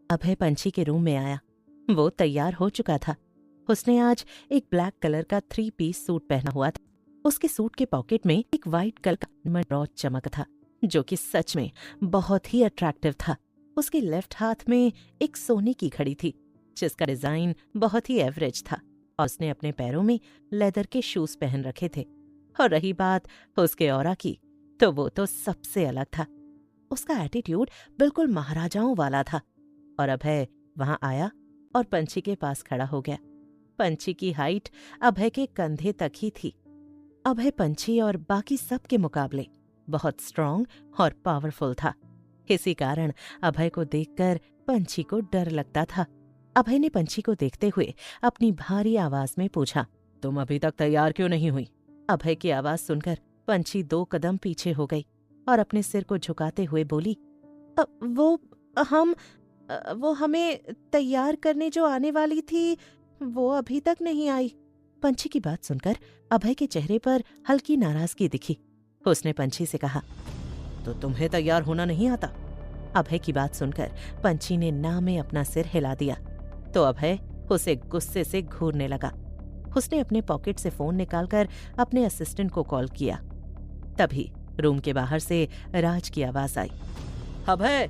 अभय पंछी के रूम में आया। वो तैयार हो चुका था। उसने आज एक ब्लैक कलर का 3 पीस सूट पहना हुआ था। उसके सूट के पॉकेट में एक वाइट कलर का ब्रॉच चमक था, जो कि सच में बहुत ही अट्रैक्टिव था। उसके लेफ्ट हाथ में एक सोने की घड़ी थी, जिसका डिजाइन बहुत ही एवरेज था, और उसने अपने पैरों में लेदर के शूज पहन रखे थे। और रही बात उसके ऑरा की, तो वो तो सबसे अलग था। उसका एटीट्यूड बिल्कुल महाराजाओं वाला था। और अभय वहां आया और पंछी के पास खड़ा हो गया। पंछी की हाइट अभय के कंधे तक ही थी। अभय पंछी और बाकी सब के मुकाबले बहुत स्ट्रांग और पावरफुल था। इसी कारण अभय को देखकर पंछी को डर लगता था। अभय ने पंछी को देखते हुए अपनी भारी आवाज में पूछा, तुम अभी तक तैयार क्यों नहीं हुई? अभय की आवाज सुनकर पंछी 2 कदम पीछे हो गई और अपने सिर को झुकाते हुए बोली, वो हमें तैयार करने जो आने वाली थी, वो अभी तक नहीं आई। पंछी की बात सुनकर अभय के चेहरे पर हल्की नाराजगी दिखी। उसने पंछी से कहा, तो तुम्हें तैयार होना नहीं आता? अभय की बात सुनकर पंछी ने ना में अपना सिर हिला दिया, तो अभय उसे गुस्से से घूरने लगा। उसने अपने पॉकेट से फोन निकालकर अपने असिस्टेंट को कॉल किया। तभी रूम के बाहर से राज की आवाज आई, अभय,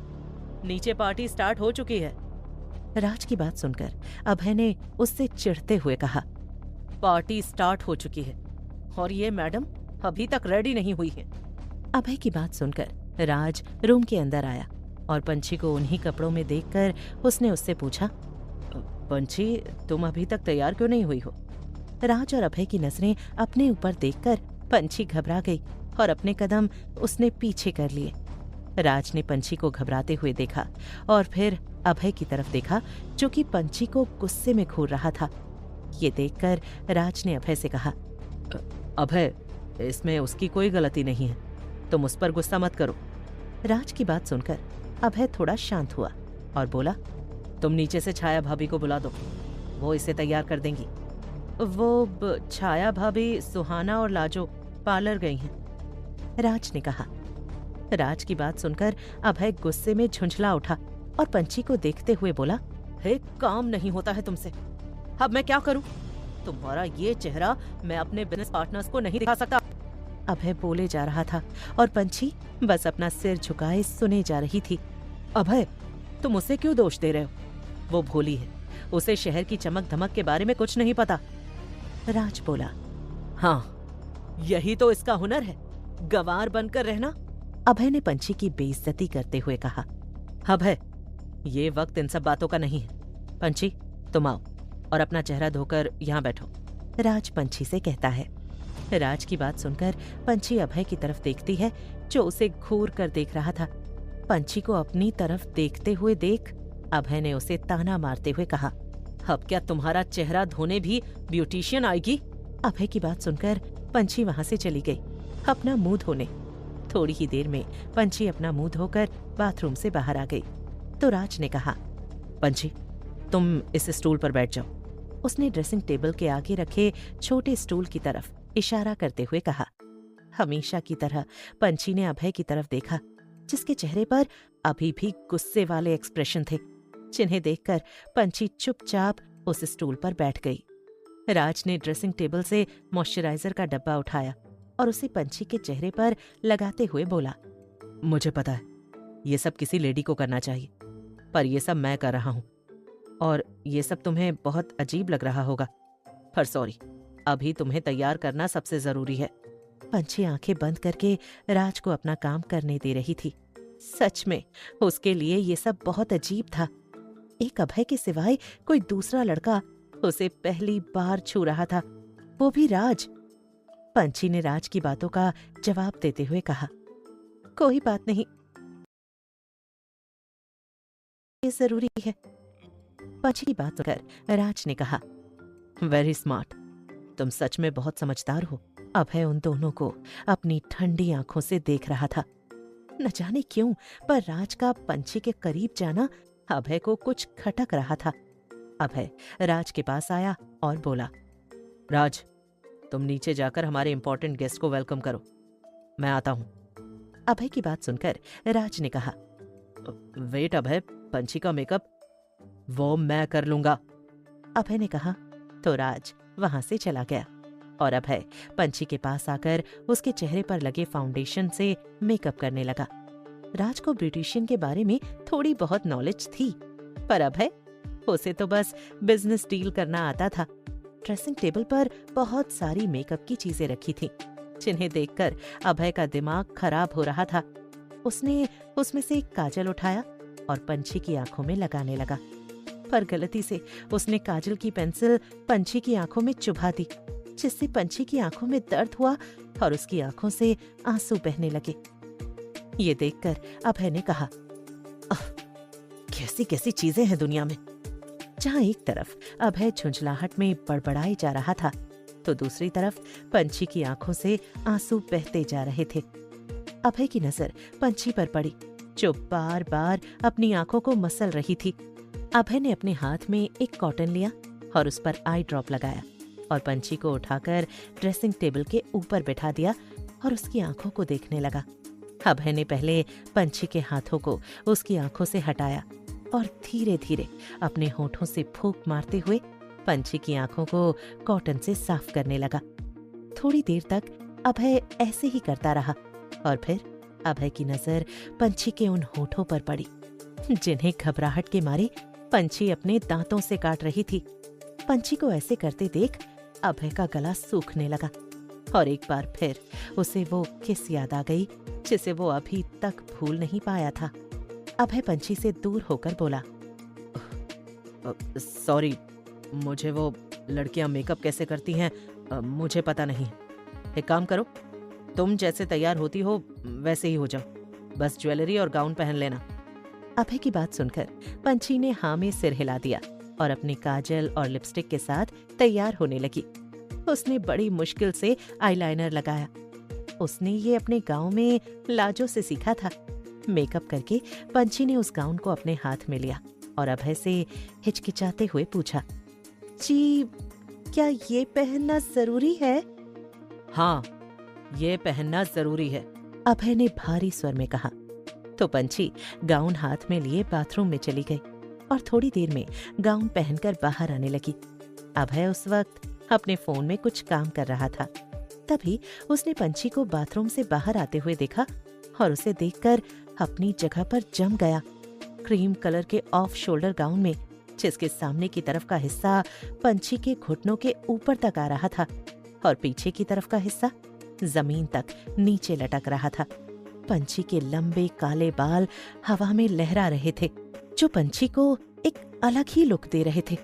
नीचे पार्टी स्टार्ट हो चुकी है। राज की बात सुनकर अभय ने उससे चिढ़ते हुए कहा, पार्टी स्टार्ट हो चुकी है और ये मैडम अभी तक रेडी नहीं हुई है। अभय की बात सुनकर राज रूम के अंदर आया और पंछी को उन्हीं कपड़ों में देखकर उसने उससे पूछा, पंछी, तुम अभी तक तैयार क्यों नहीं हुई हो? राज और अभय की नजरें अपने ऊपर देखकर पंछी घबरा गई और अपने कदम उसने पीछे कर लिए। राज ने पंछी को घबराते हुए देखा और फिर अभय की तरफ देखा, जो कि पंछी को गुस्से में घूर रहा था। ये देखकर राज ने अभय से कहा, अभय, इसमें उसकी कोई गलती नहीं है, तुम उस पर गुस्सा मत करो। राज की बात सुनकर अभय थोड़ा शांत हुआ और बोला, तुम नीचे से छाया भाभी को बुला दो, वो इसे तैयार कर देंगी। वो छाया भाभी सुहाना और लाजो पार्लर गई हैं, राज ने कहा। राज की बात सुनकर अभय गुस्से में झुंझला उठा और पंछी को देखते हुए बोला, हे, काम नहीं होता है तुमसे, अब मैं क्या करूं? तुम्हारा ये चेहरा मैं अपने बिजनेस पार्टनर्स को नहीं दिखा सकता। अभय बोले जा रहा था और पंछी बस अपना सिर झुकाए सुने जा रही थी। अभय, तुम उसे क्यों दोष दे रहे हो? वो भोली है, उसे शहर की चमक धमक के बारे में कुछ नहीं पता। राज बोला, हाँ, यही तो इसका हुनर है, गंवार बनकर रहना। अभय ने पंछी की बेइज्जती करते हुए कहा, अभय, ये वक्त इन सब बातों का नहीं है। पंछी, तुम आओ और अपना चेहरा धोकर यहाँ बैठो, राज पंछी से कहता है। राज की बात सुनकर पंछी अभय की तरफ देखती है, जो उसे घूर कर देख रहा था। पंछी को अपनी तरफ देखते हुए देख अभय ने उसे ताना मारते हुए कहा, अब क्या तुम्हारा चेहरा धोने भी ब्यूटिशियन आएगी? अभय की बात सुनकर पंछी वहां से चली गई अपना मुंह धोने। थोड़ी ही देर में पंछी अपना मुंह धोकर बाथरूम से बाहर आ गई तो राज ने कहा, पंछी, तुम इस स्टूल पर बैठ जाओ। उसने ड्रेसिंग टेबल के आगे रखे छोटे स्टूल की तरफ इशारा करते हुए कहा। हमेशा की तरह पंछी ने अभय की तरफ देखा, जिसके चेहरे पर अभी भी गुस्से वाले एक्सप्रेशन थे, जिन्हें देखकर पंछी चुपचाप उस स्टूल पर बैठ गई। राज ने ड्रेसिंग टेबल से मॉइस्चराइजर का डब्बा उठाया और उसे पंछी के चेहरे पर लगाते हुए बोला, मुझे पता है ये सब किसी लेडी को करना चाहिए, पर ये सब मैं कर रहा हूं और ये सब तुम्हें बहुत अजीब लग रहा होगा, पर सॉरी, अभी तुम्हें तैयार करना सबसे जरूरी है। पंछी आंखें बंद करके राज को अपना काम करने दे रही थी। सच में उसके लिए ये सब बहुत अजीब था। एक अभय के सिवाय कोई दूसरा लड़का उसे पहली बार छू रहा था, वो भी राज। पंछी ने राज की बातों का जवाब देते हुए कहा, कोई बात नहीं, ये जरूरी है। पंछी की बात सुनकर राज ने कहा, वेरी स्मार्ट, तुम सच में बहुत समझदार हो। अभय उन दोनों को अपनी ठंडी आंखों से देख रहा था। न जाने क्यों, पर राज का पंछी के करीब जाना अभय को कुछ खटक रहा था। अभय राज के पास आया और बोला, राज, तुम नीचे जाकर हमारे इंपॉर्टेंट गेस्ट को वेलकम करो, मैं आता हूं। अभय की बात सुनकर राज ने कहा, वेट अभय, पंछी का मेकअप वो मैं कर लूंगा। अभय ने कहा तो राज वहां से चला गया और अभय पंछी के पास आकर उसके चेहरे पर लगे फाउंडेशन से मेकअप करने लगा। राज को ब्यूटिशियन के बारे में थोड़ी बहुत नॉलेज थी, पर अभय, उसे तो बस बिजनेस डील करना आता था। ड्रेसिंग टेबल पर बहुत सारी मेकअप की चीजें रखी थीं, जिन्हें देखकर अभय का दिमाग खराब हो रहा था। उसने उसमें से एक काजल उठाया और पंछी की आंखों में लगाने लगा, पर गलती से उसने काजल की पेंसिल पंछी की आंखों में चुभा दी, जिससे पंछी की आंखों में दर्द हुआ और उसकी आंखों से आंसू बहने लगे। ये देखकर अभय ने कहा, कैसी कैसी चीजें हैं दुनिया में। जहां एक तरफ अभय झुंझलाहट में बड़बड़ाए जा रहा था, तो दूसरी तरफ पंछी की आंखों से आंसू बहते जा रहे थे। अभय की नजर पंछी पर पड़ी, जो बार बार अपनी आंखों को मसल रही थी। अभय ने अपने हाथ में एक कॉटन लिया और उस पर आई ड्रॉप लगाया और पंछी को उठाकर ड्रेसिंग टेबल के ऊपर बैठा दिया और उसकी आंखों को देखने लगा। अभय ने पहले पंछी के हाथों को उसकी आंखों से हटाया और धीरे धीरे अपने होठों से फूंक मारते हुए पंछी की आंखों को कॉटन से साफ करने लगा। थोड़ी देर तक अभय ऐसे ही करता रहा और फिर अभय की नजर पंछी के उन होठों पर पड़ी, जिन्हें घबराहट के मारे पंछी अपने दांतों से काट रही थी। पंछी को ऐसे करते देख अभय का गला सूखने लगा और एक बार फिर उसे वो किस याद आ गई, जिसे वो अभी तक भूल नहीं पाया था। अभय पंछी से दूर होकर बोला, सॉरी, मुझे वो लड़कियां मेकअप कैसे करती हैं मुझे पता नहीं। एक काम करो, तुम जैसे तैयार होती हो वैसे ही हो जाओ, बस ज्वेलरी और गाउन पहन लेना। अभय की बात सुनकर पंछी ने हाँ में सिर हिला दिया और अपने काजल और लिपस्टिक के साथ तैयार होने लगी। उसने बड़ी मुश्किल से आईलाइनर लगाया। उसने ये अपने गांव में लाजो से सीखा था। मेकअप करके पंछी ने उस गाउन को अपने हाथ में लिया और अभय से हिचकिचाते हुए पूछा, जी क्या ये पहनना जरूरी है? हाँ, ये पहनना जरूरी है, अभय ने भारी स्वर में कहा। तो पंछी गाउन हाथ में लिए बाथरूम में चली गई और थोड़ी देर में गाउन पहनकर बाहर आने लगी। अभय उस वक्त अपने फोन में कुछ काम कर रहा था। तभी उसने पंछी को बाथरूम से बाहर आते हुए देखा और उसे देखकर अपनी जगह पर जम गया। क्रीम कलर के ऑफ शोल्डर गाउन में, जिसके सामने की तरफ का हिस्सा पंछी के घुटनों के ऊपर तक आ रहा था और पीछे की तरफ का हिस्सा जमीन तक नीचे लटक रहा था। पंछी के लंबे काले बाल हवा में लहरा रहे थे, जो पंछी को एक अलग ही लुक दे रहे थे।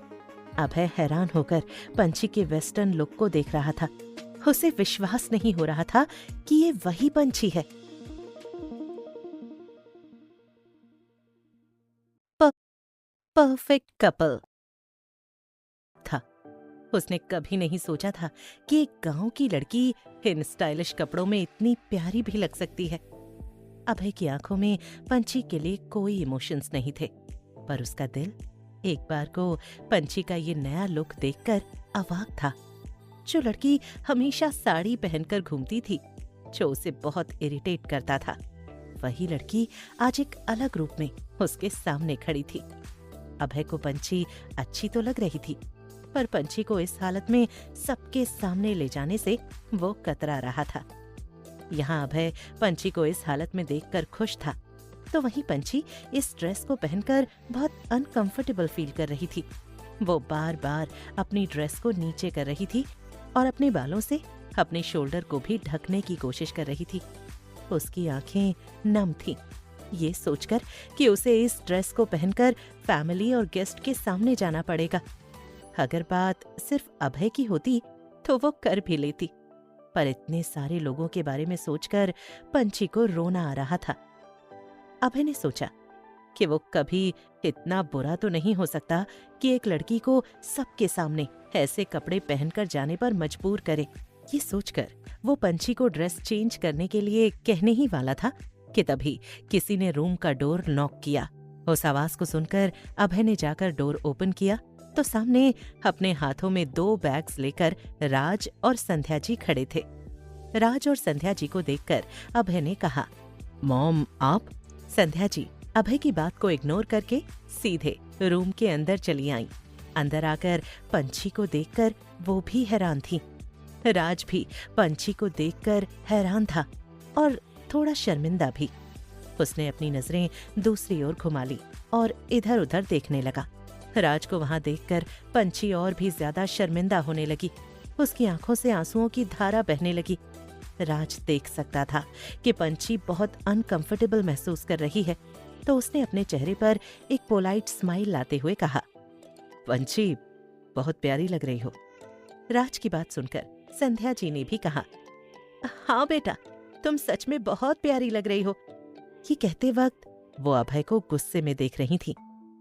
अभय हैरान होकर पंछी के वेस्टर्न लुक को देख रहा था। उसे विश्वास नहीं हो रहा था कि ये वही पंछी है। परफेक्ट कपल था। उसने कभी नहीं सोचा था कि एक गांव की लड़की इन स्टाइलिश कपड़ों में इतनी प्यारी भी लग सकती है। अभय की आंखों में पंछी के लिए कोई इमोशंस नहीं थे, पर उसका दिल एक बार को पंछी का ये नया लुक देखकर अवाक था। जो लड़की हमेशा साड़ी पहनकर घूमती थी, जो उसे बहुत इरिटेट करता था, वही लड़की आज एक अलग रूप में उसके सामने खड़ी थी। अभय को पंछी अच्छी तो लग रही थी, पर पंछी को इस हालत में सबके सामने ले जाने से वो कतरा रहा था। यहाँ अभय पंछी को इस हालत में देखकर खुश था, तो वहीं पंछी इस ड्रेस को पहनकर बहुत अनकंफर्टेबल फील कर रही थी। वो बार बार अपनी ड्रेस को नीचे कर रही थी और अपने बालों से अपने शोल्डर को भी ढकने की कोशिश कर रही थी। उसकी आंखें नम थीं, ये सोचकर कि उसे इस ड्रेस को पहनकर फैमिली और गेस्ट के सामने जाना पड़ेगा। अगर बात सिर्फ अभय की होती तो वो कर भी लेती, पर इतने सारे लोगों के बारे में सोचकर पंछी को रोना आ रहा था। अभय ने सोचा कि वो कभी इतना बुरा तो नहीं हो सकता कि एक लड़की को सबके सामने ऐसे कपड़े पहनकर जाने पर मजबूर करे। ये सोचकर वो पंछी को ड्रेस चेंज करने के लिए कहने ही वाला था कि तभी किसी ने रूम का डोर नॉक किया। उस आवाज को सुनकर अभय ने जाकर डोर ओपन किया तो सामने अपने हाथों में 2 बैग्स लेकर राज और संध्या जी खड़े थे। राज और संध्या जी को देखकर अभय ने कहा, मॉम आप? संध्या जी अभय की बात को इग्नोर करके सीधे रूम के अंदर चली आईं। अंदर आकर पंछी को देखकर वो भी हैरान थी। राज भी पंछी को देखकर हैरान था और थोड़ा शर्मिंदा भी। उसने अपनी नजरें दूसरी ओर घुमा ली और इधर उधर देखने लगा। राज को वहां देखकर पंछी और भी ज्यादा शर्मिंदा होने लगी। उसकी आंखों से आंसुओं की धारा बहने लगी। राज देख सकता था कि पंछी बहुत अनकंफर्टेबल महसूस कर रही है, तो उसने अपने चेहरे पर एक पोलाइट स्माइल लाते हुए कहा, पंछी बहुत प्यारी लग रही हो। राज की बात सुनकर संध्या जी ने भी कहा, हाँ बेटा, तुम सच में बहुत प्यारी लग रही हो। ये कहते वक्त वो अभय को गुस्से में देख रही थी।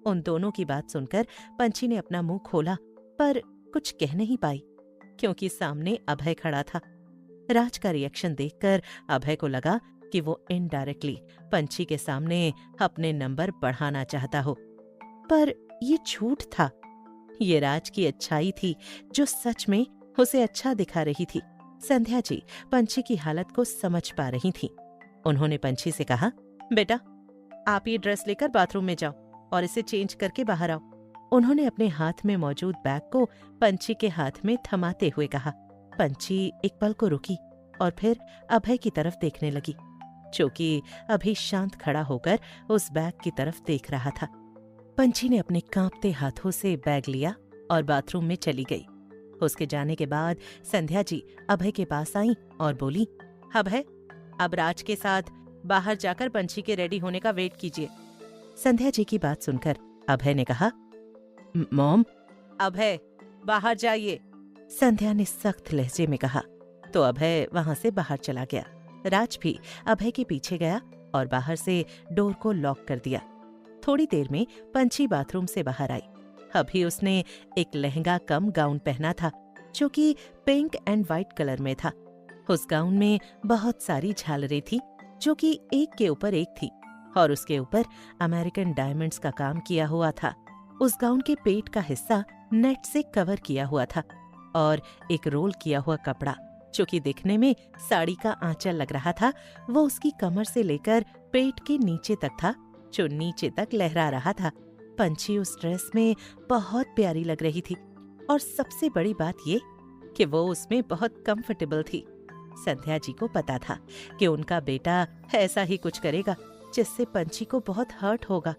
उन दोनों की बात सुनकर पंछी ने अपना मुंह खोला, पर कुछ कह नहीं पाई क्योंकि सामने अभय खड़ा था। राज का रिएक्शन देखकर अभय को लगा कि वो इनडायरेक्टली पंछी के सामने अपने नंबर बढ़ाना चाहता हो, पर ये झूठ था। ये राज की अच्छाई थी जो सच में उसे अच्छा दिखा रही थी। संध्या जी पंछी की हालत को समझ पा रही थी। उन्होंने पंछी से कहा, बेटा आप ये ड्रेस लेकर बाथरूम में जाओ और इसे चेंज करके बाहर आओ। उन्होंने अपने हाथ में मौजूद बैग को पंछी के हाथ में थमाते हुए कहा। पंछी एक पल को रुकी और फिर अभय की तरफ देखने लगी, जो कि अभी शांत खड़ा होकर उस बैग की तरफ देख रहा था। पंछी ने अपने कांपते हाथों से बैग लिया और बाथरूम में चली गई। उसके जाने के बाद संध्या जी अभय के पास आईं और बोली, अभय अब राज के साथ बाहर जाकर पंछी के रेडी होने का वेट कीजिए। संध्या जी की बात सुनकर अभय ने कहा, मॉम। अभय बाहर जाइए, संध्या ने सख्त लहजे में कहा। तो अभय वहां से बाहर चला गया। राज भी अभय के पीछे गया और बाहर से डोर को लॉक कर दिया। थोड़ी देर में पंछी बाथरूम से बाहर आई। अभी उसने एक लहंगा कम गाउन पहना था जो कि पिंक एंड व्हाइट कलर में था। उस गाउन में बहुत सारी झालरें थी जो कि एक के ऊपर एक थी और उसके ऊपर अमेरिकन डायमंड्स का काम किया हुआ था। उस गाउन के पेट का हिस्सा नेट से कवर किया हुआ था और एक रोल किया हुआ कपड़ा जो कि दिखने में साड़ी का आंचल लग रहा था, वो उसकी कमर से लेकर पेट के नीचे तक था, जो नीचे तक लहरा रहा था। पंछी उस ड्रेस में बहुत प्यारी लग रही थी और सबसे बड़ी बात ये कि वो उसमें बहुत कंफर्टेबल थी। संध्या जी को पता था कि उनका बेटा ऐसा ही कुछ करेगा जिससे पंछी को बहुत हर्ट होगा,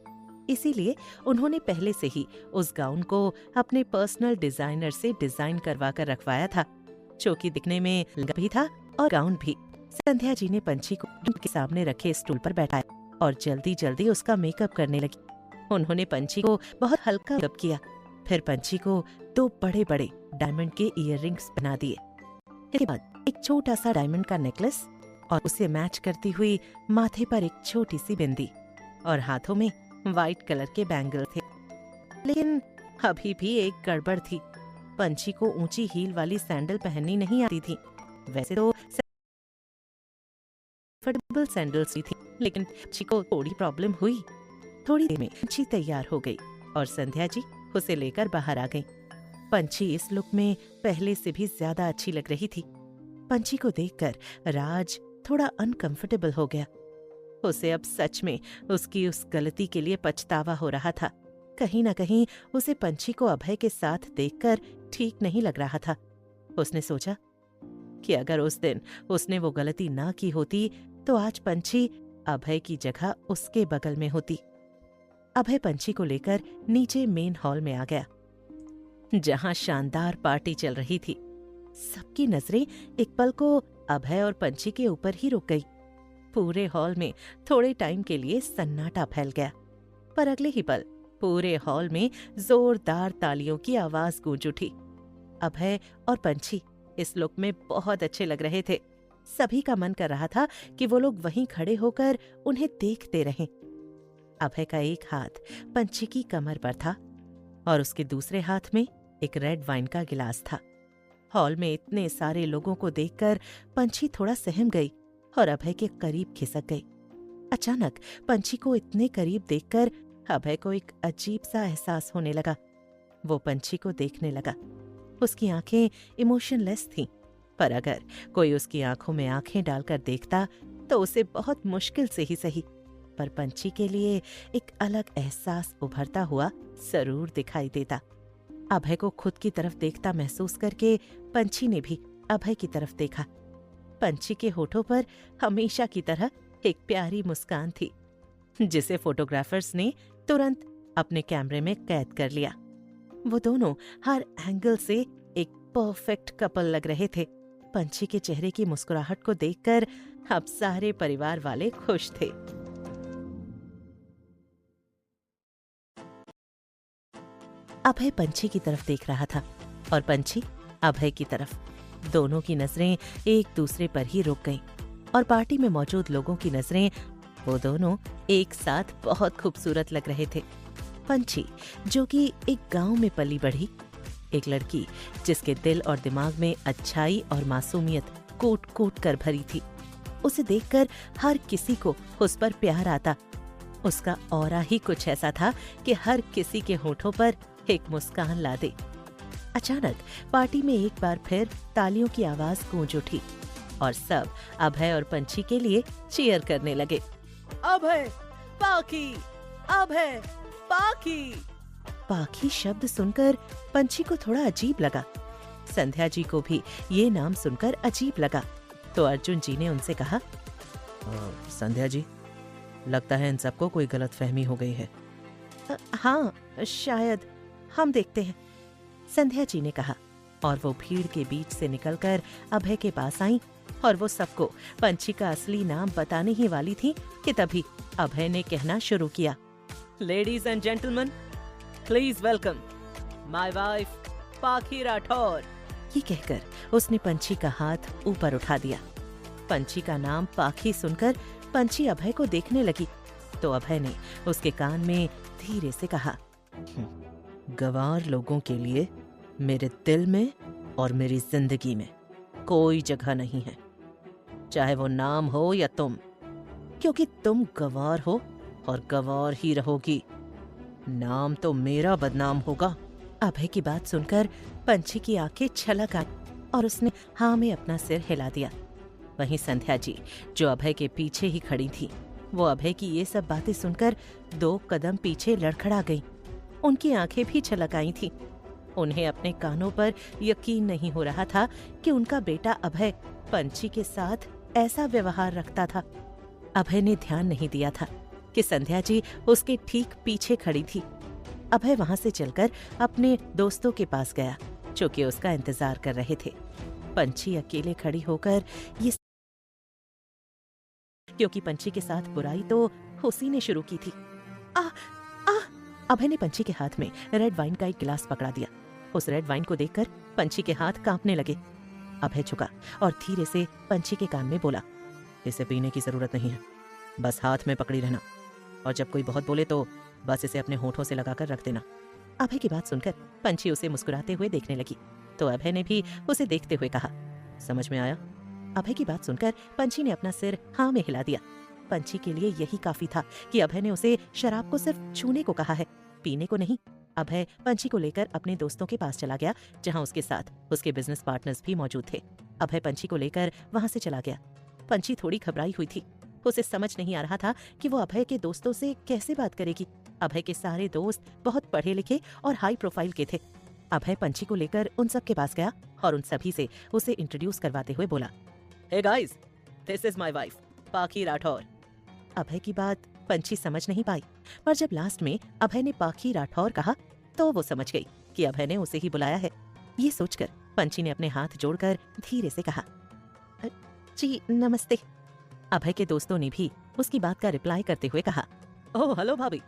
इसीलिए उन्होंने पहले से ही उस गाउन को अपने पर्सनल डिजाइनर से डिजाइन करवा कर रखवाया था, जो कि दिखने में लंगा भी था और गाउन भी। संध्या जी ने पंछी को उनके सामने रखे स्टूल पर बैठाया और जल्दी जल्दी उसका मेकअप करने लगी। उन्होंने पंछी को बहुत हल्का मेकअप किया, फिर पंछी को 2 बड़े-बड़े डायमंड के ईयररिंग्स बना दिए। इसके बाद एक छोटा सा डायमंड का नेकलेस और उसे मैच करती हुई माथे पर एक छोटी सी बिंदी और हाथों में व्हाइट कलर के बैंगल थे। लेकिन अभी भी एक गड़बड़ थी। पंछी को ऊंची हील वाली सैंडल पहननी नहीं आती थी। वैसे तो कंफर्टेबल सैंडल्स ही थी, लेकिन पंछी को थोड़ी प्रॉब्लम हुई। थोड़ी देर में पंछी तैयार हो गई और संध्या जी उसे लेकर बाहर आ गई। पंछी इस लुक में पहले से भी ज्यादा अच्छी लग रही थी। पंछी को देखकर राज थोड़ा अनकंफर्टेबल हो गया। उसे अब सच में उसकी उस गलती के लिए पछतावा हो रहा था। कहीं न कहीं उसे पंछी को अभय के साथ देखकर ठीक नहीं लग रहा था। उसने सोचा कि अगर उस दिन उसने वो गलती ना की होती तो आज पंछी अभय की जगह उसके बगल में होती। अभय पंछी को लेकर नीचे मेन हॉल में आ गया, जहां शानदार पार्टी चल रही थी। सबकी नजरें एक पल को अभय और पंछी के ऊपर ही रुक गई। पूरे हॉल में थोड़े टाइम के लिए सन्नाटा फैल गया, पर अगले ही पल पूरे हॉल में जोरदार तालियों की आवाज गूंज उठी। अभय और पंछी इस लुक में बहुत अच्छे लग रहे थे। सभी का मन कर रहा था कि वो लोग वहीं खड़े होकर उन्हें देखते रहें। अभय का एक हाथ पंछी की कमर पर था और उसके दूसरे हाथ में एक रेड वाइन का गिलास था। हॉल में इतने सारे लोगों को देखकर पंछी थोड़ा सहम गई और अभय के करीब खिसक गई। अचानक पंछी को इतने करीब देखकर अभय को एक अजीब सा एहसास होने लगा। वो पंछी को देखने लगा। उसकी आंखें इमोशनलेस थीं, पर अगर कोई उसकी आंखों में आंखें डालकर देखता तो उसे बहुत मुश्किल से ही सही पर पंछी के लिए एक अलग एहसास उभरता हुआ जरूर दिखाई देता। अभय को खुद की तरफ देखता महसूस करके पंछी ने भी अभय की तरफ देखा। पंछी के होठों पर हमेशा की तरह एक प्यारी मुस्कान थी, जिसे फोटोग्राफर्स ने तुरंत अपने कैमरे में कैद कर लिया। वो दोनों हर एंगल से एक परफेक्ट कपल लग रहे थे। पंछी के चेहरे की मुस्कुराहट को देखकर अब सारे परिवार वाले खुश थे। अभय पंछी की तरफ देख रहा था और पंछी अभय की तरफ। दोनों की नजरें एक दूसरे पर ही रुक गईं और पार्टी में मौजूद लोगों की नजरें, वो दोनों एक साथ बहुत खूबसूरत लग रहे थे। पंछी जो कि एक गांव में पली बढ़ी, एक लड़की जिसके दिल और दिमाग में अच्छाई और मासूमियत कूट कूट कर भरी थी। उसे देखकर हर किसी को उस पर प्यार आता। उसका ऑरा ही कुछ ऐसा था कि हर किसी के होठों पर एक मुस्कान ला दे। अचानक पार्टी में एक बार फिर तालियों की आवाज गूंज उठी और सब अभय और पंछी के लिए चीयर करने लगे। अभय, पाखी, अभय, पाखी। पाखी शब्द सुनकर पंछी को थोड़ा अजीब लगा। संध्या जी को भी ये नाम सुनकर अजीब लगा, तो अर्जुन जी ने उनसे कहा, संध्या जी, लगता है इन सबको कोई गलतफहमी हो गई है। हाँ शायद, हम देखते हैं, संध्या जी ने कहा। और वो भीड़ के बीच से निकलकर अभय के पास आई और वो सबको पंछी का असली नाम बताने ही वाली थी कि तभी अभय ने कहना शुरू किया, ladies and gentleman, please welcome my wife Pakhi Rathore. ये कहकर उसने पंछी का हाथ ऊपर उठा दिया। पंछी का नाम पाखी सुनकर पंछी अभय को देखने लगी, तो अभय ने उसके कान में धीरे से कहा, गंवार लोगों के लिए मेरे दिल में और मेरी जिंदगी में कोई जगह नहीं है, चाहे वो नाम हो या तुम, क्योंकि तुम गंवार हो और गंवार ही रहोगी। नाम तो मेरा बदनाम होगा। अभय की बात सुनकर पंछी की आंखें छलक आई और उसने हाँ में अपना सिर हिला दिया। वहीं संध्या जी जो अभय के पीछे ही खड़ी थी, वो अभय की ये सब बातें सुनकर 2 कदम पीछे लड़खड़ा गईं। उनकी आंखें भी छलक आई थीं। उन्हें अपने कानों पर यकीन नहीं हो रहा था कि उनका बेटा अभय पंछी के साथ ऐसा व्यवहार रखता था। अभय ने ध्यान नहीं दिया था कि संध्या जी उसके ठीक पीछे खड़ी थी। अभय वहां से चलकर अपने दोस्तों के पास गया, जो कि उसका इंतजार कर रहे थे। पंछी अकेले खड़ी होकर ये, क्योंकि पंछी के साथ बुराई तो उसी ने शुरू की थी। अभय ने पंछी के हाथ में रेड वाइन का एक गिलास पकड़ा दिया। उस रेड वाइन को देखकर पंछी के हाथ कांपने लगे। अभय झुका और धीरे से पंछी के कान में बोला, इसे पीने की जरूरत नहीं है, बस हाथ में पकड़ी रहना, और जब कोई बहुत बोले तो बस इसे अपने होठों से लगाकर रख देना। अभय की बात सुनकर पंछी उसे मुस्कुराते हुए देखने लगी, तो अभय ने भी उसे देखते हुए कहा, समझ में आया? अभय की बात सुनकर पंछी ने अपना सिर हाँ में हिला दिया। पंछी के लिए यही काफी था कि अभय ने उसे शराब को सिर्फ छूने को कहा है, पीने को नहीं। अभय पंछी को लेकर अपने दोस्तों के पास चला गया, जहां उसके साथ उसके बिजनेस पार्टनर्स भी मौजूद थे। अभय पंछी को लेकर वहां से चला गया। पंछी थोड़ी घबराई हुई थी। उसे समझ नहीं आ रहा था कि वो अभय के दोस्तों से कैसे बात करेगी। अभय के सारे दोस्त बहुत पढ़े लिखे और हाई प्रोफाइल के थे। अभय पंछी को लेकर उन सब के पास गया और उन सभी से उसे इंट्रोड्यूस करवाते हुए बोला, hey guys, this is my wife Pakhi Rathore. अभय की बात पंछी समझ नहीं पाई, पर जब लास्ट में अभय ने पाखी राठौर कहा तो वो समझ गई कि अभय ने उसे ही बुलाया है। ये सोचकर पंछी ने अपने हाथ जोड़कर धीरे से कहा, जी नमस्ते। अभय के दोस्तों ने भी उसकी बात का रिप्लाई करते हुए कहा, ओह हेलो भाभी।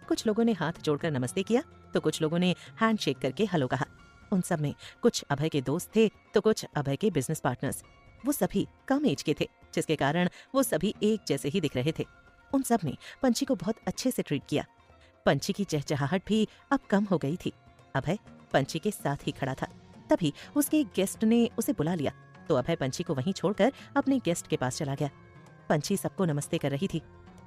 कुछ लोगों ने हाथ जोड़कर नमस्ते किया, तो कुछ लोगों ने हैंड शेक करके हेलो कहा। उन सब में कुछ अभय के दोस्त थे तो कुछ अभय के बिजनेस पार्टनर्स। वो सभी कम एज के थे, जिसके कारण वो सभी एक जैसे ही दिख रहे थे। उन सब ने पंछी को बहुत अच्छे से ट्रीट किया। पंछी की चहचहाहट भी अब कम हो गई थी। अभय पंछी के साथ ही खड़ा था। तभी उसके एक गेस्ट ने उसे बुला लिया, तो अभय पंछी को वहीं छोड़कर अपने गेस्ट के पास चला गया। पंछी सबको नमस्ते कर रही थी।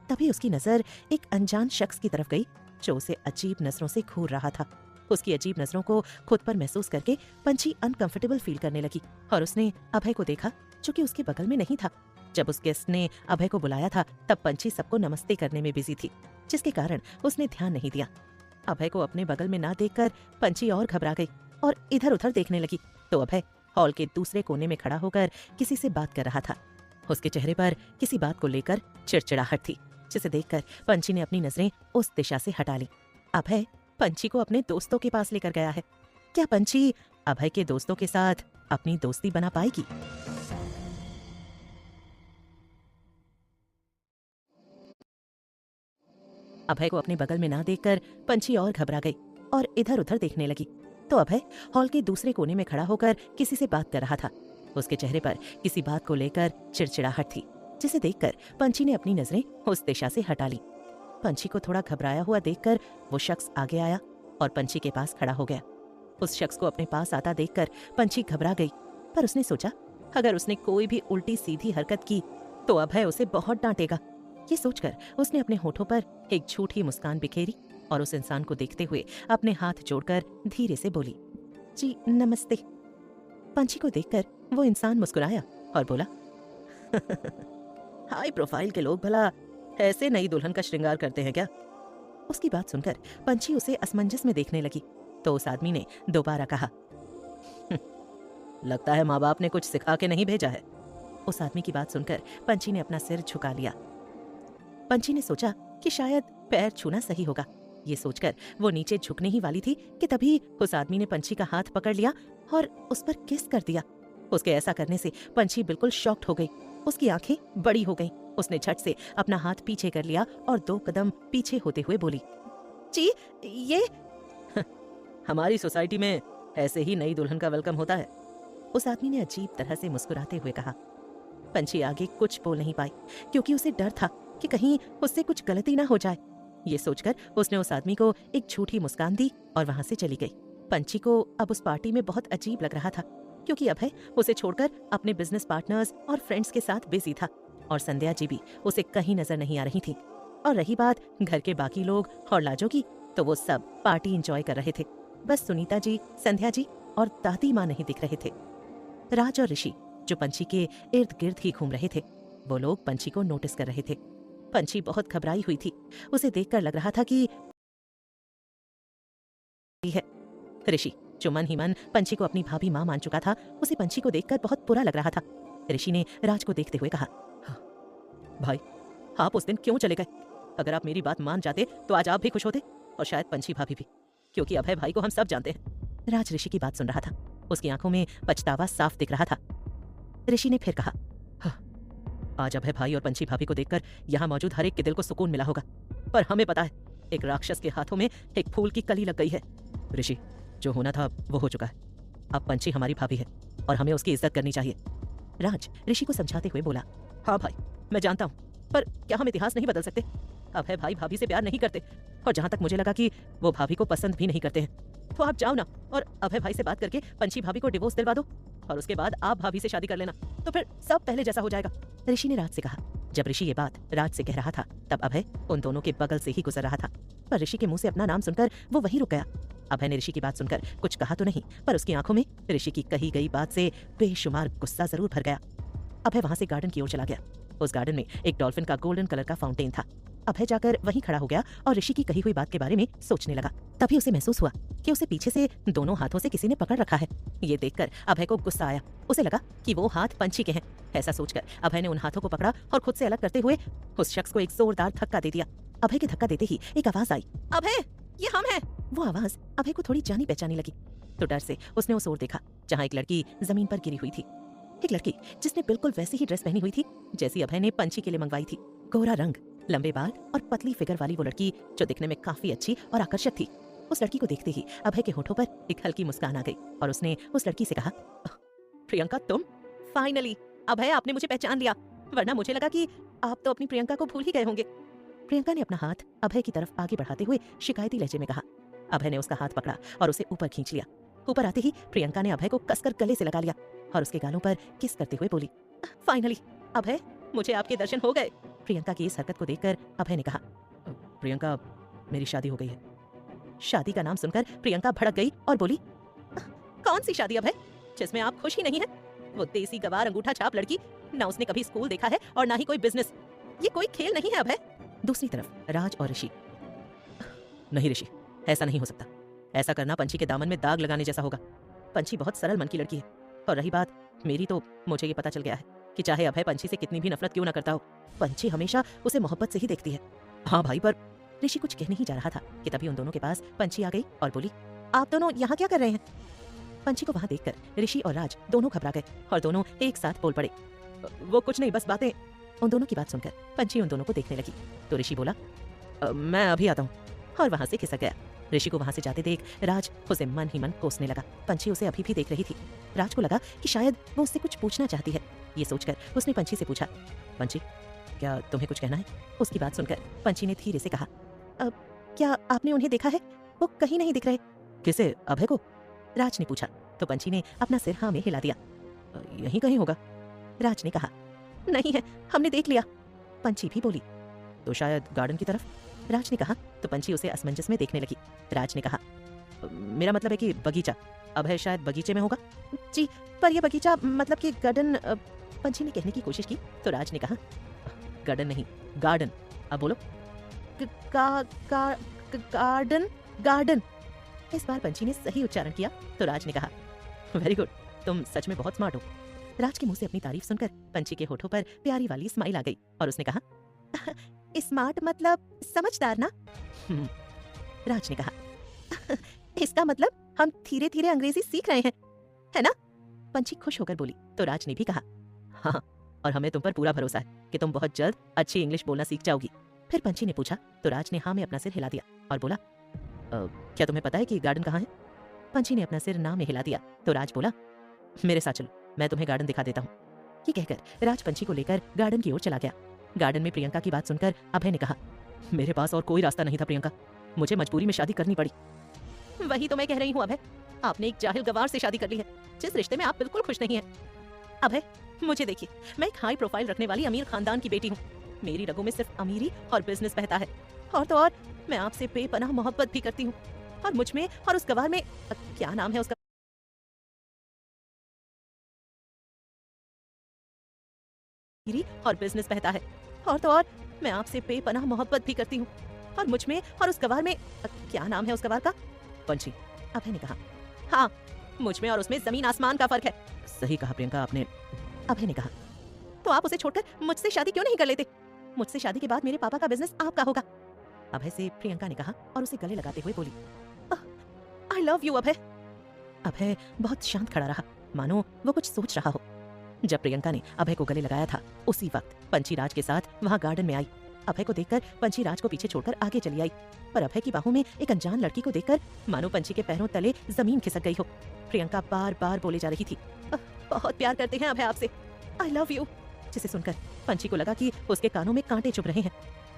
तभी उसकी नजर एक अनजान शख्स की तरफ गई, जो उसे अजीब नजरों से घूर रहा था। उसकी अजीब नजरों को खुद पर महसूस करके पंछी अनकंफर्टेबल फील करने लगी और उसने अभय को देखा, जो कि उसके बगल में नहीं था। जब उस गेस्ट ने अभय को बुलाया था तब पंछी सबको नमस्ते करने में बिजी थी, जिसके कारण उसने ध्यान नहीं दिया। अभय को अपने बगल में ना देखकर पंछी और घबरा गई और इधर उधर देखने लगी तो अभय हॉल के दूसरे कोने में खड़ा होकर किसी से बात कर रहा था। उसके चेहरे पर किसी बात को लेकर चिड़चिड़ाहट थी, जिसे देखकर पंछी ने अपनी नजरें उस दिशा से हटा ली। अभय पंछी को अपने दोस्तों के पास लेकर गया है। क्या पंछी अभय के दोस्तों के साथ अपनी दोस्ती बना पाएगी? अभय को अपने बगल में ना देखकर पंछी और घबरा गई और इधर उधर देखने लगी तो अभय हॉल के दूसरे कोने में खड़ा होकर किसी से बात कर रहा था। उसके चेहरे पर किसी बात को लेकर चिड़चिड़ाहट थी, जिसे देखकर पंछी ने अपनी नजरें उस दिशा से हटा ली। पंछी को थोड़ा घबराया हुआ देखकर वो शख्स आगे आया और पंछी के पास खड़ा हो गया। उस शख्स को अपने पास आता देखकर पंछी घबरा गई, पर उसने सोचा अगर उसने कोई भी उल्टी सीधी हरकत की तो अभय उसे बहुत डांटेगा। ये सोचकर उसने अपने होठों पर एक झूठी मुस्कान बिखेरी और उस इंसान को देखते हुए अपने हाथ जोड़कर धीरे से बोली, जी नमस्ते। पंछी को देखकर वो इंसान मुस्कुराया और बोला, हाई प्रोफाइल के लोग भला ऐसे नई दुल्हन का श्रृंगार करते हैं क्या? उसकी बात सुनकर पंछी उसे असमंजस में देखने लगी तो उस आदमी ने दोबारा कहा, लगता है माँ बाप ने कुछ सिखा के नहीं भेजा है। उस आदमी की बात सुनकर पंछी ने अपना सिर झुका लिया। पंछी ने सोचा कि शायद पैर छूना सही होगा। ये सोचकर वो नीचे झुकने ही वाली थी कि तभी उस आदमी ने पंछी का हाथ पकड़ लिया और उस पर किस कर दिया। उसके ऐसा करने से पंछी बिल्कुल शॉक्ड हो गई। उसकी आंखें बड़ी हो गईं। उसने झट से अपना हाथ पीछे कर लिया और 2 कदम पीछे होते हुए बोली, जी ये हमारी सोसाइटी में ऐसे ही नई दुल्हन का वेलकम होता है। उस आदमी ने अजीब तरह से मुस्कुराते हुए कहा। पंछी आगे कुछ बोल नहीं पाई क्योंकि उसे डर था कि कहीं उससे कुछ गलती ना हो जाए। ये सोचकर उसने उस आदमी को एक झूठी मुस्कान दी और वहां से चली गई। पंछी को अब उस पार्टी में बहुत अजीब लग रहा था क्योंकि अभय उसे छोड़कर अपने बिजनेस पार्टनर्स और फ्रेंड्स के साथ बिजी था और संध्या जी भी उसे कहीं नजर नहीं आ रही थी। और रही बात घर के बाकी लोग और लाजो की, तो वो सब पार्टी एंजॉय कर रहे थे। बस सुनीता जी, संध्या जी और दादी माँ नहीं दिख रहे थे। राज और ऋषि जो पंछी के इर्द गिर्द ही घूम रहे थे, वो लोग पंछी को नोटिस कर रहे थे। पंछी बहुत घबराई हुई थी। उसे देखकर लग रहा था कि है। ऋषि जो मन ही मन पंछी को अपनी भाभी माँ मान चुका था, उसे पंछी को देखकर बहुत बुरा लग रहा था। ऋषि ने राज को देखते हुए कहा, भाई आप उस दिन क्यों चले गए? अगर आप मेरी बात मान जाते तो आज आप भी खुश होते और शायद पंछी भाभी भी, क्योंकि अभय भाई को हम सब जानते हैं। राज ऋषि की बात सुन रहा था। उसकी आंखों में पछतावा साफ दिख रहा था। ऋषि ने फिर कहा, आज अभय भाई और पंछी भाभी को देखकर यहाँ मौजूद हर एक के दिल को सुकून मिला होगा, पर हमें पता है एक राक्षस के हाथों में एक फूल की कली लग गई है। ऋषि जो होना था वो हो चुका है। अब पंछी हमारी भाभी है और हमें उसकी इज्जत करनी चाहिए। राज ऋषि को समझाते हुए बोला, हाँ भाई मैं जानता हूँ, पर क्या हम इतिहास नहीं बदल सकते? अभय भाई भाभी से प्यार नहीं करते और जहाँ तक मुझे लगा कि वो भाभी को पसंद भी नहीं करते हैं। तो आप जाओ ना और अभय भाई से बात करके पंछी भाभी को डिवोर्स दिलवा दो और उसके बाद आप भाभी से शादी कर लेना, तो फिर सब पहले जैसा हो जाएगा। ऋषि ने राज से कहा। जब ऋषि ये बात राज से कह रहा था तब अभय उन दोनों के बगल से ही गुजर रहा था, पर ऋषि के मुंह से अपना नाम सुनकर वो वहीं रुक गया। अभय ने ऋषि की बात सुनकर कुछ कहा तो नहीं, पर उसकी आंखों में ऋषि की कही गई बात से बेशुमार गुस्सा जरूर भर गया। अभय वहां से गार्डन की ओर चला गया। उस गार्डन में एक डॉल्फिन का गोल्डन कलर का फाउंटेन था। अभय जाकर वहीं खड़ा हो गया और ऋषि की कही हुई बात के बारे में सोचने लगा। तभी उसे महसूस हुआ कि उसे पीछे से दोनों हाथों से किसी ने पकड़ रखा है। ये देखकर अभय को गुस्सा आया। उसे लगा कि वो हाथ पंछी के हैं। ऐसा सोचकर अभय ने उन हाथों को पकड़ा और खुद से अलग करते हुए उस शख्स को एक जोरदार धक्का दे दिया। अभय के धक्का देते ही एक आवाज आई, अभय ये हम हैं। वो आवाज अभय को थोड़ी जानी पहचानी लगी, तो डर से उसने उस ओर देखा जहाँ एक लड़की जमीन पर गिरी हुई थी। एक लड़की जिसने बिल्कुल वैसी ही ड्रेस पहनी हुई थी जैसी अभय ने पंछी के लिए मंगवाई थी। गोरा रंग, लंबे बाल और पतली फिगर वाली वो लड़की जो दिखने में काफी अच्छी और आकर्षक थी। उस लड़की को देखते ही अभय के होठों पर एक हल्की मुस्कान आ गई और उसने उस लड़की से कहा, प्रियंका तुम? फाइनली अभय आपने मुझे पहचान लिया, वरना मुझे लगा कि आप तो अपनी प्रियंका को भूल ही गए होंगे। प्रियंका ने अपना हाथ अभय की तरफ आगे बढ़ाते हुए शिकायती लहजे में कहा। अभय ने उसका हाथ पकड़ा और उसे ऊपर खींच लिया। ऊपर आते ही प्रियंका ने अभय को कसकर गले से लगा लिया और उसके गालों पर किस करते हुए बोली, फाइनली अभय मुझे आपके दर्शन हो गए। प्रियंका की इस हरकत को देखकर अभय ने कहा, प्रियंका मेरी शादी हो गई है। शादी का नाम सुनकर प्रियंका भड़क गई और बोली, कौन सी शादी अभय जिसमें आप खुश ही नहीं है? वो देसी गवार अंगूठा छाप लड़की, ना उसने कभी स्कूल देखा है और ना ही कोई बिजनेस। ये कोई खेल नहीं है अभय। दूसरी तरफ राज और ऋषि। नहीं ऋषि, ऐसा नहीं हो सकता। ऐसा करना पंछी के दामन में दाग लगाने जैसा होगा। पंछी बहुत सरल मन की लड़की है, और रही बात मेरी, तो मुझे ये पता चल गया है कि चाहे अभय पंछी से कितनी भी नफरत क्यों ना करता हो, पंछी हमेशा उसे मोहब्बत से ही देखती है। हाँ भाई, पर ऋषि कुछ कहने ही जा रहा था कि तभी उन दोनों के पास पंछी आ गई और बोली, आप दोनों यहाँ क्या कर रहे हैं? पंछी को वहां देखकर ऋषि और राज दोनों घबरा गए और दोनों एक साथ बोल पड़े, वो कुछ नहीं, बस बातें। उन दोनों की बात सुनकर पंछी उन दोनों को देखने लगी तो ऋषि बोला, मैं अभी आता हूँ, और वहां से खिसक गया। ऋषि को वहां से जाते देख राज उसे मन ही मन कोसने लगा। पंछी उसे अभी भी देख रही थी। राज को लगा कि शायद वो उससे कुछ पूछना चाहती है। ये सोचकर उसने पंछी से पूछा, पंछी, क्या तुम्हें कुछ कहना है? उसकी बात सुनकर पंछी ने धीरे से कहा, क्या आपने उन्हें देखा है? वो कहीं नहीं दिख रहे। किसे? अभय को? राज ने पूछा तो पंछी ने अपना सिर हाँ में हिला दिया। यहीं कहीं होगा, राज ने कहा। नहीं है, हमने देख लिया। पंछी भी बोली, तो शायद गार्डन की तरफ, राज ने कहा तो पंछी उसे असमंजस में देखने लगी। राज ने कहा, मेरा मतलब है कि बगीचा। अभय शायद बगीचे में होगा। जी, पर यह बगीचा मतलब कि गार्डन, पंछी ने कहने की कोशिश की तो राज ने कहा, गार्डन नहीं, गार्डन। अब बोलो। Garden, garden. इस बार पंछी ने सही उच्चारण किया तो राज ने कहा, वेरी गुड, तुम सच में बहुत स्मार्ट हो। राज के मुंह से अपनी तारीफ सुनकर पंछी के होठों पर प्यारी वाली स्माइल आ गई और उसने कहा, स्मार्ट मतलब समझदार ना? राज ने कहा, इसका मतलब हम धीरे धीरे अंग्रेजी सीख रहे हैं, है ना? पंछी खुश होकर बोली तो राज ने भी कहा, हाँ, और हमें तुम पर पूरा भरोसा है कि तुम बहुत जल्द अच्छी इंग्लिश बोलना सीख जाओगी। फिर पंछी ने पूछा तो राज ने हाँ में अपना सिर हिला दिया और बोला, क्या तुम्हें पता है कि गार्डन कहाँ है? पंछी ने अपना सिर ना में हिला दिया तो राज बोला, मेरे साथ चलो, मैं तुम्हें गार्डन दिखा देता हूँ। ये कहकर राज पंछी को लेकर गार्डन की ओर चला गया। गार्डन में प्रियंका की बात सुनकर अभय ने कहा, मेरे पास और कोई रास्ता नहीं था प्रियंका, मुझे मजबूरी में शादी करनी पड़ी। वही तो मैं कह रही हूँ अभय, आपने एक जाहिल गवार से शादी कर ली है, जिस रिश्ते में आप बिल्कुल खुश नहीं हैं। अभय, मुझे देखिए, मैं एक हाई प्रोफाइल रखने वाली अमीर खानदान की बेटी हूँ। मेरी रगों में सिर्फ अमीरी और बिजनेस बहता है, और तो और मैं आपसे बेपनाह मोहब्बत भी करती हूँ, और मुझ में और उस गवार में, क्या नाम है उसका, और बिजनेस बहता है, और तो और मैं आपसे बेपनाह मोहब्बत भी करती हूँ, और मुझ में और उस गवार में, क्या नाम है उस गवार का? पंछी, अभय ने कहा। हाँ, मुझ में और उसमें जमीन आसमान का फर्क है। सही कहा प्रियंका आपने, अभय ने कहा। तो आप उसे छोड़कर मुझसे शादी क्यों नहीं कर लेते? मुझसे शादी के बाद मेरे पापा का बिजनेस आपका होगा, अभय से प्रियंका ने कहा और उसे गले लगाते हुए बोली, आई लव यू अभय। अभय बहुत शांत खड़ा रहा, मानो वो कुछ सोच रहा हो। जब प्रियंका ने अभय को गले लगाया था, उसी वक्त पंछी राज के साथ वहां गार्डन में आई। अभय को देखकर पंछी राज को पीछे छोड़कर आगे चली आई, पर अभय की बाहों में एक अनजान लड़की को देखकर मानो पंछी के पैरों तले जमीन खिसक गई हो। प्रियंका बार बार बोले जा रही थी, बहुत प्यार करते हैं अभय आपसे, आई लव यू। जिसे सुनकर पंछी को लगा कि उसके कानों में कांटे चुभ रहे हैं।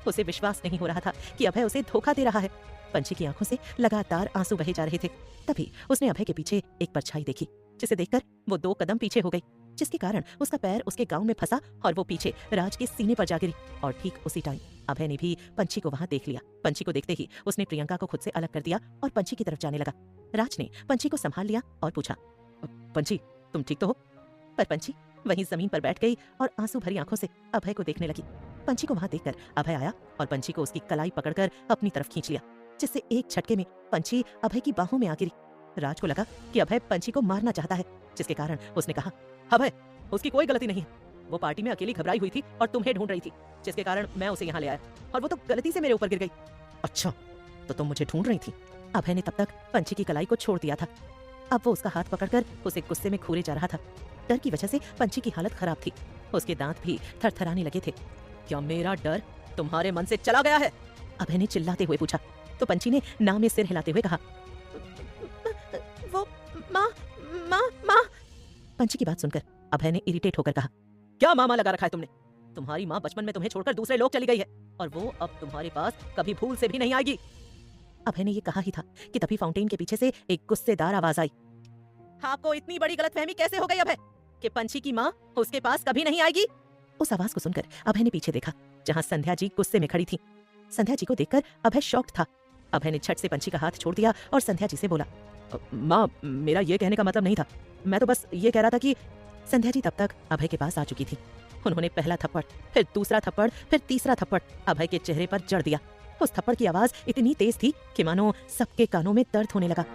उसे विश्वास नहीं हो रहा था कि अभय उसे धोखा दे रहा है। पंछी की आंखों से लगातार आंसू बहे जा रहे थे। तभी उसने अभय के पीछे एक परछाई देखी, जिसे देखकर वो 2 कदम पीछे हो गई, जिसके कारण उसका पैर उसके गाउन में फंसा और वो पीछे राज के सीने पर जा गिरी। और ठीक उसी टाइम अभय ने भी पंछी को वहां देख लिया। पंछी को देखते ही उसने प्रियंका को खुद से अलग कर दिया और पंछी की तरफ जाने लगा। राज ने पंछी को संभाल लिया और पूछा, पंछी, तुम ठीक तो हो? पर पंछी वहीं जमीन पर बैठ गई और आंसू भरी आंखों से अभय को देखने लगी। पंछी को वहां देखकर अभय आया और पंछी को उसकी कलाई पकड़कर अपनी तरफ खींच लिया, जिससे एक झटके में पंछी अभय की बाहों में आ गिरी। राज को लगा कि अभय पंछी को मारना चाहता है, जिसके कारण उसने कहा, अभय, उसकी कोई गलती नहीं है, वो पार्टी में अकेली घबराई हुई थी और तुम्हें ढूंढ रही थी, जिसके कारण मैं उसे यहाँ ले आया, और वो तो गलती से मेरे ऊपर गिर गई। अच्छा, तो तुम मुझे ढूंढ रही थी? अभय ने तब तक पंछी की कलाई को छोड़ दिया था। अब वो उसका हाथ पकड़कर उसे गुस्से में घूरे जा रहा था। डर की वजह से पंछी की हालत खराब थी, उसके दांत भी थरथराने लगे थे। क्या मेरा डर तुम्हारे मन से चला गया है? अभय ने चिल्लाते हुए पूछा तो पंछी ने ना में सिर हिलाते हुए कहा, वो माँ माँ माँ। पंछी की बात सुनकर अभय ने इरिटेट होकर कहा, क्या मामा लगा रखा है तुमने? तुम्हारी माँ बचपन में तुम्हें छोड़कर दूसरे लोग चली गई है और वो अब तुम्हारे पास कभी भूल से भी नहीं आएगी। अभय ने ये कहा ही था कि तभी फाउंटेन के पीछे से एक गुस्सेदार आवाज आई। आपको इतनी बड़ी गलतफहमी कैसे हो गई अभय कि पंछी की माँ उसके पास कभी नहीं आएगी? उस आवाज को सुनकर अभय ने पीछे देखा, जहाँ संध्या जी गुस्से में खड़ी थी। संध्या जी को देखकर अभय शॉक्ड था। अभय ने झट से पंछी का हाथ छोड़ दिया और संध्या जी से बोला, माँ, मेरा ये कहने का मतलब नहीं था, मैं तो बस ये कह रहा था कि संध्या जी तब तक अभय के पास आ चुकी थी। उन्होंने पहला थप्पड़, फिर दूसरा थप्पड़, फिर तीसरा थप्पड़ अभय के चेहरे पर जड़ दिया। उस थप्पड़ की आवाज इतनी तेज थी कि मानो सबके कानों में दर्द होने लगा।